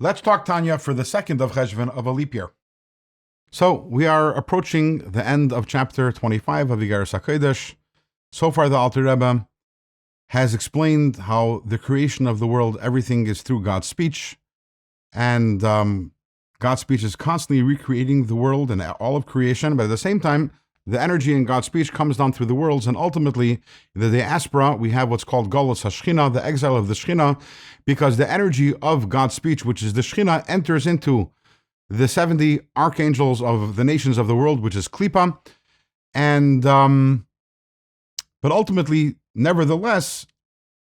Let's talk Tanya for the second of Cheshvan of a leap year. So we are approaching the end of chapter 25 of Igeres HaKodesh. So far, the Alter Rebbe has explained how the creation of the world, everything is through God's speech, and God's speech is constantly recreating the world and all of creation, but at the same time, the energy in God's speech comes down through the worlds, and ultimately, in the diaspora, we have what's called Galus HaShechina, the exile of the Shechina, because the energy of God's speech, which is the Shechina, enters into the 70 archangels of the nations of the world, which is Klippa, and but ultimately, nevertheless,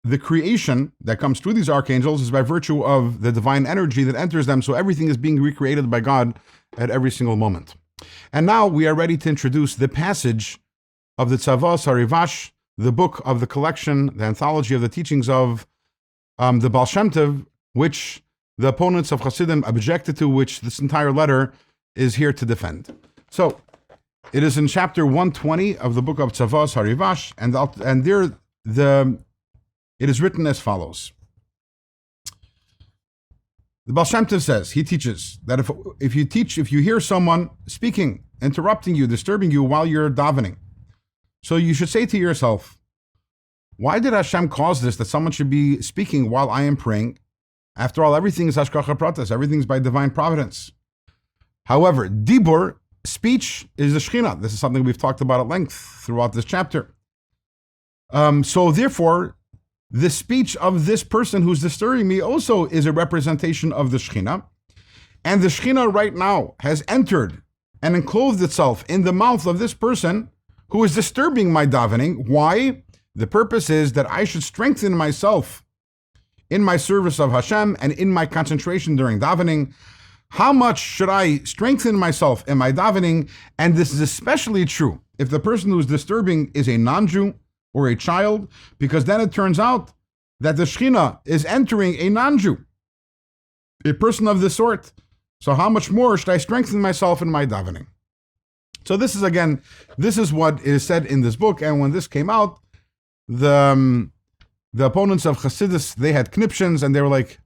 the creation that comes through these archangels is by virtue of the divine energy that enters them, so everything is being recreated by God at every single moment. And now we are ready to introduce the passage of the Chabad Chasidism, the book of the collection, the anthology of the teachings of the Baal Shem Tov, which the opponents of Hasidim objected to, which this entire letter is here to defend. So, it is in chapter 120 of the book of Chabad Chasidism, and there it is written as follows. The Baal Shem Tov says, he teaches that if you hear someone speaking, interrupting you, disturbing you while you're davening, so you should say to yourself, why did Hashem cause this, that someone should be speaking while I am praying? After all, everything is hashgacha pratis, everything is by divine providence. However, dibur, speech, is the Shechina. This is something we've talked about at length throughout this chapter. So therefore, the speech of this person who's disturbing me also is a representation of the Shechina. And the Shechina right now has entered and enclosed itself in the mouth of this person who is disturbing my davening. Why? The purpose is that I should strengthen myself in my service of Hashem and in my concentration during davening. How much should I strengthen myself in my davening? And this is especially true if the person who is disturbing is a non-Jew or a child, because then it turns out that the Shechina is entering a non-Jew, a person of this sort. So how much more should I strengthen myself in my davening? So this is what is said in this book. And when this came out, the opponents of Hasidus, they had conniptions, and they were like,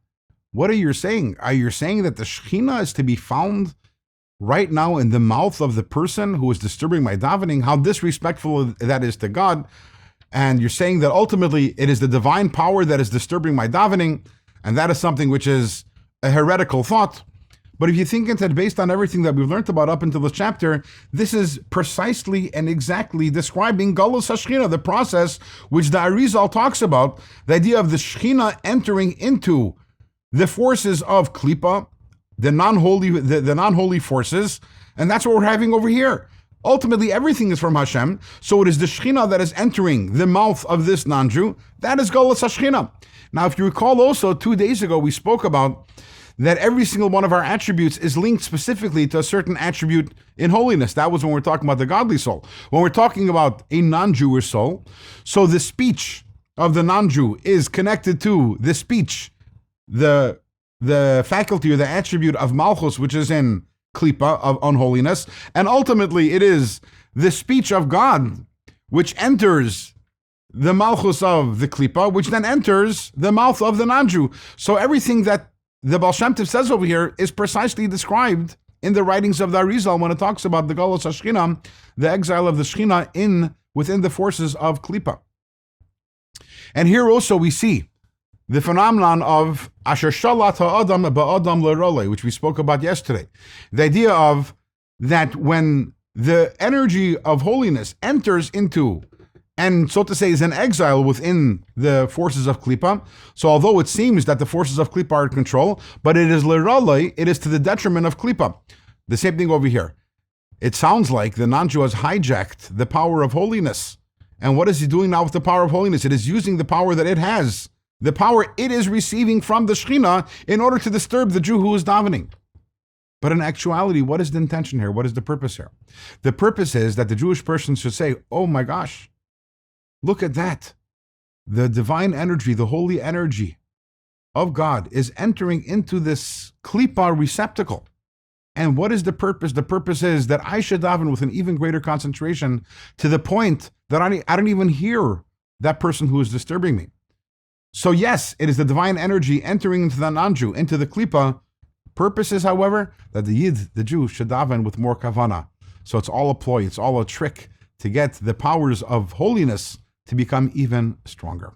what are you saying? Are you saying that the Shechina is to be found right now in the mouth of the person who is disturbing my davening? How disrespectful that is to God. And you're saying that ultimately it is the divine power that is disturbing my davening, and that is something which is a heretical thought. But if you think that based on everything that we've learned about up until this chapter, this is precisely and exactly describing Galus HaShechina, the process which the Arizal talks about, the idea of the Shechina entering into the forces of Klippa, the non-holy forces, and that's what we're having over here. Ultimately, everything is from Hashem, so it is the Shechina that is entering the mouth of this non-Jew. That is Galus HaShechina. Now, if you recall also, 2 days ago, we spoke about that every single one of our attributes is linked specifically to a certain attribute in holiness. That was when we're talking about the godly soul. When we're talking about a non-Jewish soul, so the speech of the non-Jew is connected to the speech, the faculty or the attribute of Malchus, which is in Klippa, of unholiness, and ultimately it is the speech of God which enters the Malchus of the Klippa, which then enters the mouth of the non-Jew. So everything that the Baal Shem Tov says over here is precisely described in the writings of the Arizal when it talks about the Galus HaShechina, the exile of the Shechina within the forces of Klippa. And here also we see the phenomenon of Asher Shalat Ha'adam Ba'adam L'Rolei, which we spoke about yesterday. The idea of that when the energy of holiness enters into, and so to say, is an exile within the forces of Klippa. So although it seems that the forces of Klippa are in control, but it is L'Rolei, it is to the detriment of Klippa. The same thing over here. It sounds like the non-Jew has hijacked the power of holiness. And what is he doing now with the power of holiness? It is using the power that it has, the power it is receiving from the Shechina in order to disturb the Jew who is davening. But in actuality, what is the intention here? What is the purpose here? The purpose is that the Jewish person should say, oh my gosh, look at that. The divine energy, the holy energy of God is entering into this Klippa receptacle. And what is the purpose? The purpose is that I should daven with an even greater concentration to the point that I don't even hear that person who is disturbing me. So yes, it is the divine energy entering into the non-Jew, into the Klippa, Purpose is, however, that the Yid, the Jew, should daven with more kavana. So it's all a ploy, it's all a trick to get the powers of holiness to become even stronger.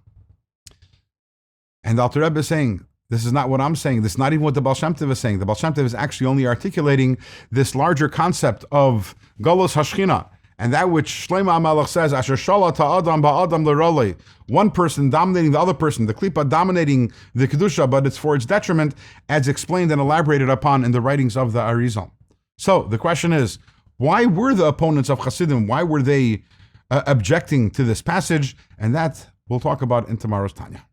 And the Alter Rebbe is saying, this is not what I'm saying. This is not even what the Baal Shem Tov is saying. The Baal Shem Tov is actually only articulating this larger concept of Galus Hashchina, and that which Shlomo HaMelech says, Asher Shala Ta'adam Ba'adam L'Rolei, one person dominating the other person, the Klippa dominating the Kedusha, but it's for its detriment, as explained and elaborated upon in the writings of the Arizal. So the question is, why were the opponents of Hasidim, why were they objecting to this passage? And that we'll talk about in tomorrow's Tanya.